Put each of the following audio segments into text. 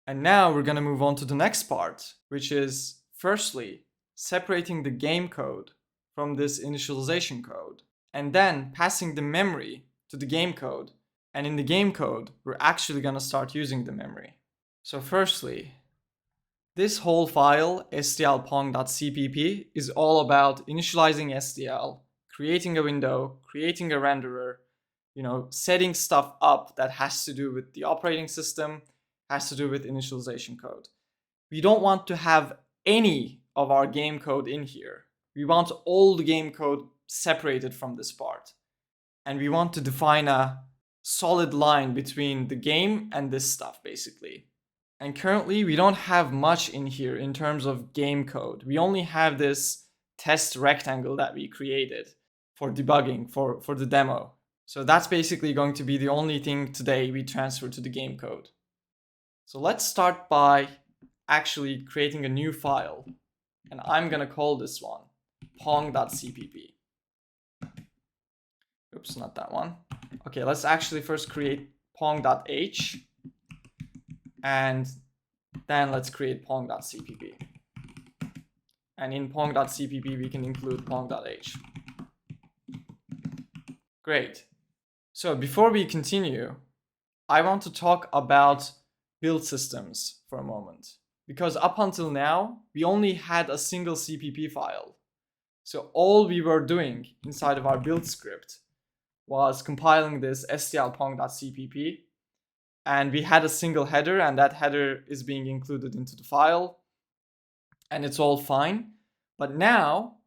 And now we're going to move on to the next part, which is firstly separating the game code from this initialization code, and then passing the memory to the game code. And in the game code, we're actually going to start using the memory. So firstly, this whole file, sdlpong.cpp, is all about initializing SDL, creating a window, creating a renderer, setting stuff up that has to do with the operating system, has to do with initialization code. We don't want to have any of our game code in here. We want all the game code separated from this part. And we want to define a solid line between the game and this stuff, basically. And currently, we don't have much in here in terms of game code. We only have this test rectangle that we created for debugging, for the demo. So that's basically going to be the only thing today we transfer to the game code. So let's start by actually creating a new file. And I'm going to call this one pong.cpp. Oops, not that one. Okay, let's actually first create pong.h. And then let's create pong.cpp. And in pong.cpp, we can include pong.h. Great. So before we continue, I want to talk about build systems for a moment. Because up until now, we only had a single CPP file. So all we were doing inside of our build script was compiling this SDL-pong.cpp. And we had a single header, and that header is being included into the file. And it's all fine. But now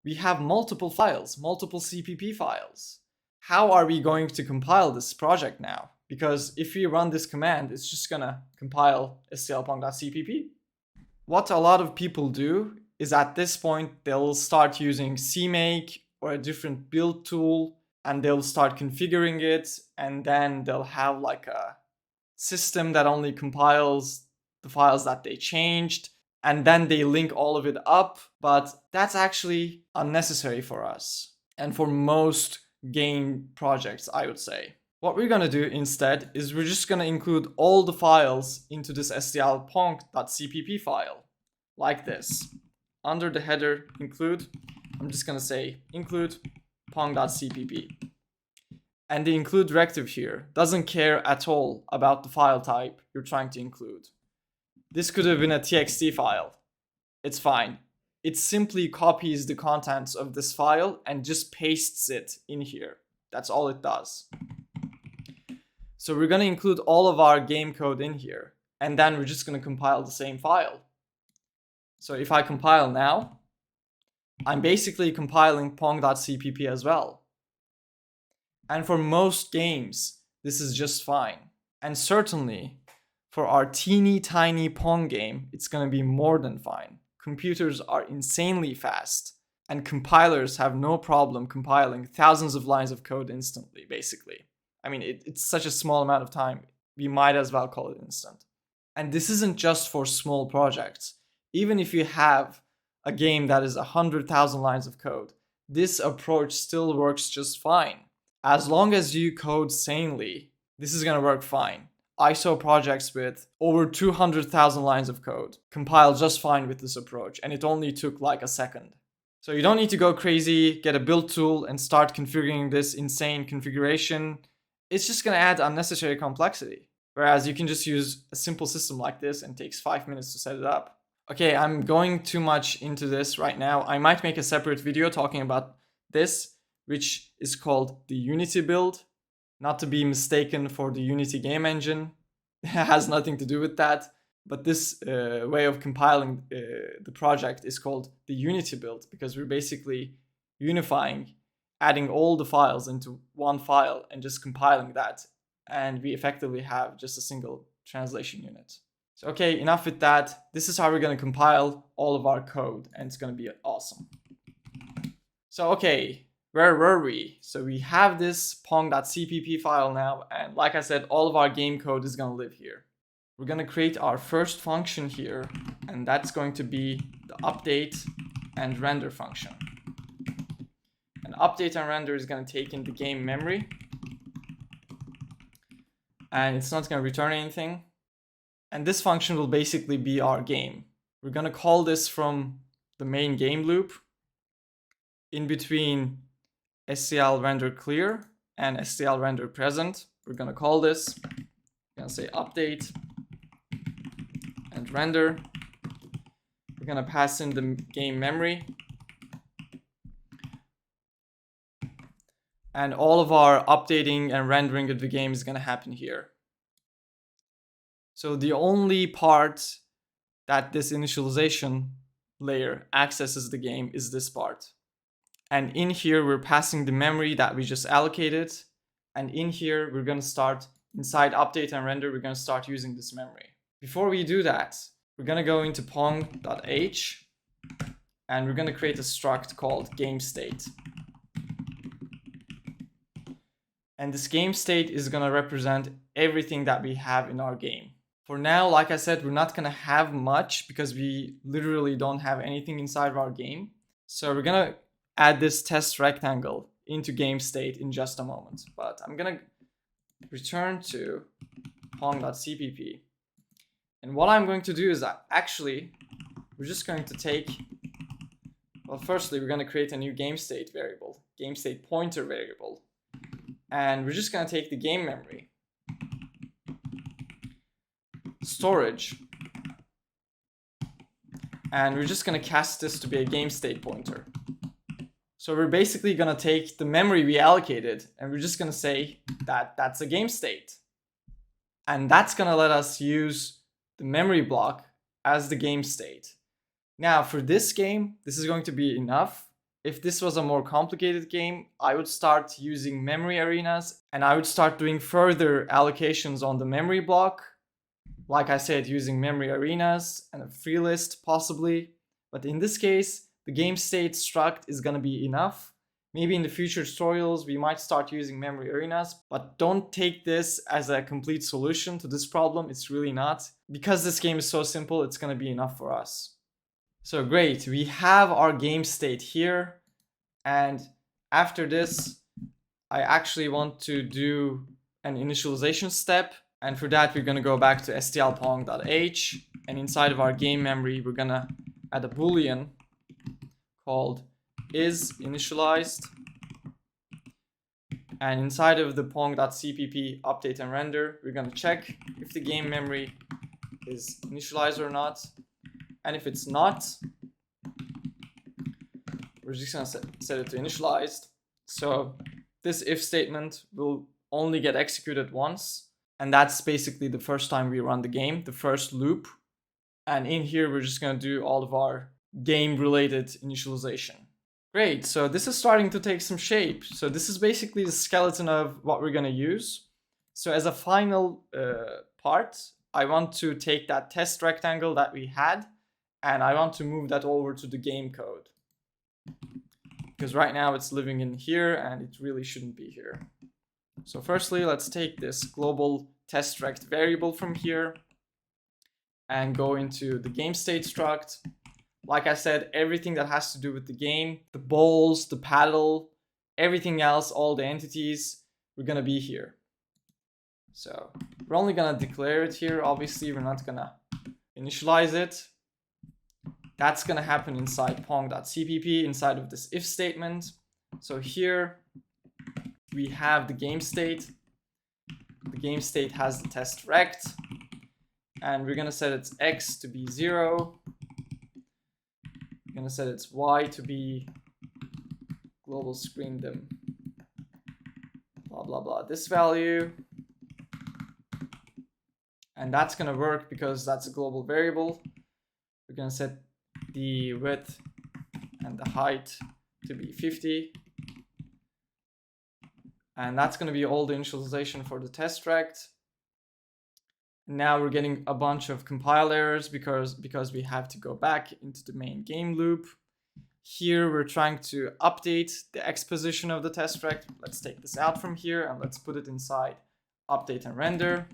we have multiple files, multiple CPP files. How are we going to compile this project now? Because if we run this command, it's just gonna compile SDL-pong.cpp. What a lot of people do is at this point, they'll start using CMake or a different build tool, and they'll start configuring it, and then they'll have like a system that only compiles the files that they changed, and then they link all of it up. But that's actually unnecessary for us and for most game projects, I would say. What we're going to do instead is we're just going to include all the files into this SDL-pong.cpp file, like this. Under the header include, I'm just going to say include pong.cpp. And the include directive here doesn't care at all about the file type you're trying to include. This could have been a txt file. It's fine. It simply copies the contents of this file and just pastes it in here. That's all it does. So we're going to include all of our game code in here, and then we're just going to compile the same file. So if I compile now, I'm basically compiling pong.cpp as well. And for most games, this is just fine. And certainly, for our teeny tiny Pong game, it's going to be more than fine. Computers are insanely fast, and compilers have no problem compiling thousands of lines of code instantly, basically. I mean, it's such a small amount of time, we might as well call it instant. And this isn't just for small projects. Even if you have a game that is 100,000 lines of code, this approach still works just fine. As long as you code sanely, this is going to work fine. I saw projects with over 200,000 lines of code compile just fine with this approach, and it only took like a second. So you don't need to go crazy, get a build tool, and start configuring this insane configuration. It's just going to add unnecessary complexity. Whereas you can just use a simple system like this and it takes 5 minutes to set it up. Okay, I'm going too much into this right now. I might make a separate video talking about this, which is called the Unity build. Not to be mistaken for the Unity game engine. It has nothing to do with that. But this way of compiling the project is called the Unity build, because we're basically unifying, adding all the files into one file and just compiling that. And we effectively have just a single translation unit. So okay, enough with that. This is how we're going to compile all of our code, and it's going to be awesome. So okay, where were we? So we have this pong.cpp file now, and like I said, all of our game code is going to live here. We're going to create our first function here, and that's going to be the update and render function. And update and render is going to take in the game memory, and it's not going to return anything. And this function will basically be our game. We're gonna call this from the main game loop. In between SDL render clear and SDL render present, we're gonna call this. We're gonna say update and render. We're gonna pass in the game memory. And all of our updating and rendering of the game is gonna happen here. So the only part that this initialization layer accesses the game is this part. And in here, we're passing the memory that we just allocated. And in here, we're gonna start, inside update and render, we're gonna start using this memory. Before we do that, we're gonna go into pong.h and we're gonna create a struct called GameState. And this GameState is gonna represent everything that we have in our game. For now, like I said, we're not gonna have much because we literally don't have anything inside of our game. So we're gonna add this test rectangle into GameState in just a moment. But I'm gonna return to pong.cpp. And what I'm going to do is actually, we're just going to take, well, firstly, we're gonna create a new GameState variable, GameState pointer variable. And we're just gonna take the game memory, storage, and we're just gonna cast this to be a game state pointer. So we're basically gonna take the memory we allocated and we're just gonna say that that's a game state. And that's gonna let us use the memory block as the game state. Now for this game, this is going to be enough. If this was a more complicated game, I would start using memory arenas and I would start doing further allocations on the memory block. Like I said, using memory arenas and a free list possibly. But in this case, the game state struct is gonna be enough. Maybe in the future tutorials, we might start using memory arenas, but don't take this as a complete solution to this problem. It's really not. Because this game is so simple, it's gonna be enough for us. So great, we have our game state here. And after this, I actually want to do an initialization step. And for that, we're gonna go back to stlpong.h, and inside of our game memory, we're gonna add a boolean called isInitialized. And inside of the pong.cpp update and render, we're gonna check if the game memory is initialized or not. And if it's not, we're just gonna set it to initialized. So this if statement will only get executed once. And that's basically the first time we run the game, the first loop. And in here, we're just gonna do all of our game-related initialization. Great, so this is starting to take some shape. So this is basically the skeleton of what we're gonna use. So as a final part, I want to take that test rectangle that we had, and I want to move that over to the game code. Because right now it's living in here, and it really shouldn't be here. So firstly, let's take this global test rect variable from here and go into the game state struct. Like I said, everything that has to do with the game, the balls, the paddle, everything else, all the entities, we're gonna be here. So we're only gonna declare it here. Obviously, we're not gonna initialize it. That's gonna happen inside pong.cpp, inside of this if statement. So here, we have the game state. The game state has the test rect, and we're gonna set its x to be 0. We're gonna set its y to be global screen dim, blah blah blah, this value. And that's gonna work because that's a global variable. We're gonna set the width and the height to be 50. And that's going to be all the initialization for the test rect. Now we're getting a bunch of compile errors because we have to go back into the main game loop. Here we're trying to update the x position of the test rect. Let's take this out from here and let's put it inside update and render.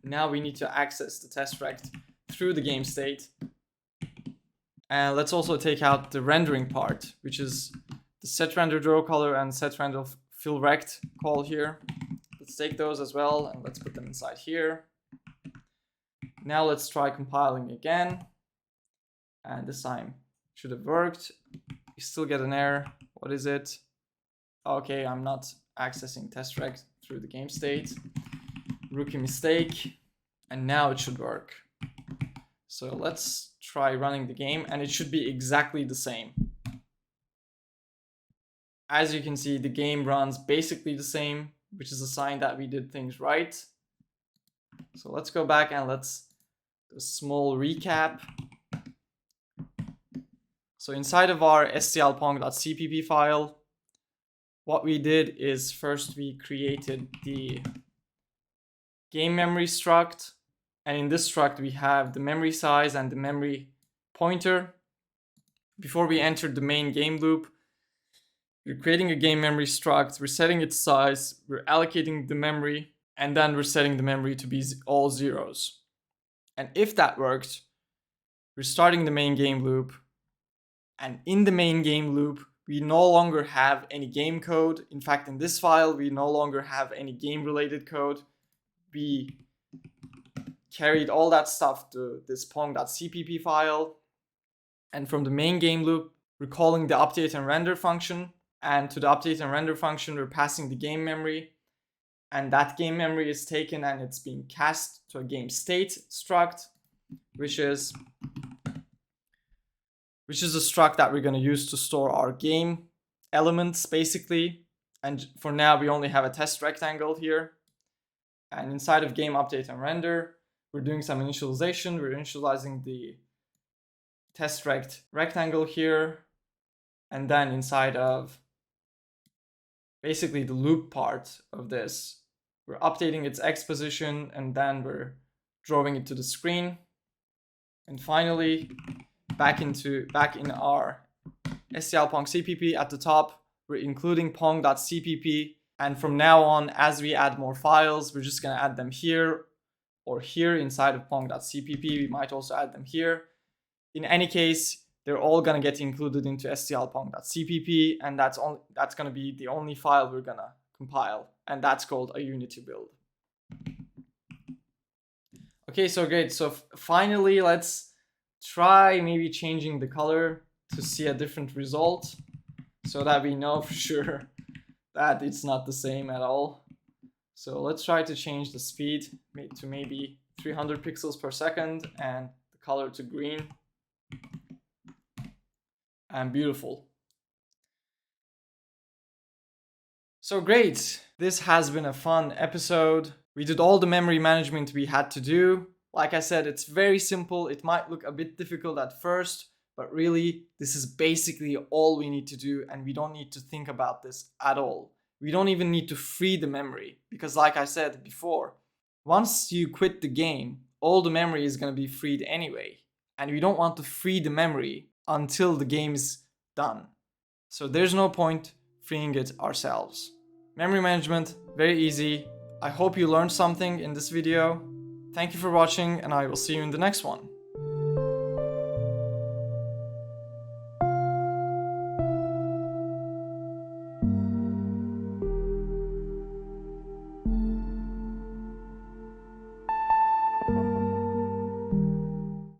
Now we need to access the test rect through the game state. And let's also take out the rendering part, which is the set render draw color and set render fill rect call here. Let's take those as well and let's put them inside here. Now let's try compiling again. And this time should have worked. You still get an error. What is it? Okay, I'm not accessing test_rect through the game state. Rookie mistake. And now it should work. So let's try running the game, and it should be exactly the same. As you can see, the game runs basically the same, which is a sign that we did things right. So let's go back and let's do a small recap. So inside of our SDL Pong.cpp file, what we did is first we created the game memory struct. And in this struct, we have the memory size and the memory pointer. Before we entered the main game loop, we're creating a game memory struct, we're setting its size, we're allocating the memory, and then we're setting the memory to be all zeros. And if that worked, we're starting the main game loop. And in the main game loop, we no longer have any game code. In fact, in this file, we no longer have any game-related code. We carried all that stuff to this Pong.cpp file. And from the main game loop, we're calling the update and render function. And to the update and render function, we're passing the game memory. And that game memory is taken and it's being cast to a game state struct, which is a struct that we're going to use to store our game elements, basically. And for now, we only have a test rectangle here. And inside of game update and render, we're doing some initialization. We're initializing the test rectangle here. And then inside of basically the loop part of this, we're updating its X position, and then we're drawing it to the screen. And finally, back in our SDL Pong CPP at the top, we're including Pong.cpp. And from now on, as we add more files, we're just going to add them here or here inside of Pong.cpp. We might also add them here. In any case, they're all going to get included into SDL Pong.cpp, and that's going to be the only file we're going to compile, and that's called a Unity build. Okay, so great. So finally, let's try maybe changing the color to see a different result so that we know for sure that it's not the same at all. So let's try to change the speed to maybe 300 pixels per second and the color to green. And beautiful. So great. This has been a fun episode. We did all the memory management we had to do. Like I said, it's very simple. It might look a bit difficult at first, but really, this is basically all we need to do, and we don't need to think about this at all. We don't even need to free the memory, because like I said before, once you quit the game, all the memory is going to be freed anyway, and we don't want to free the memory until the game is done. So there's no point freeing it ourselves. Memory management, very easy. I hope you learned something in this video. Thank you for watching, and I will see you in the next one.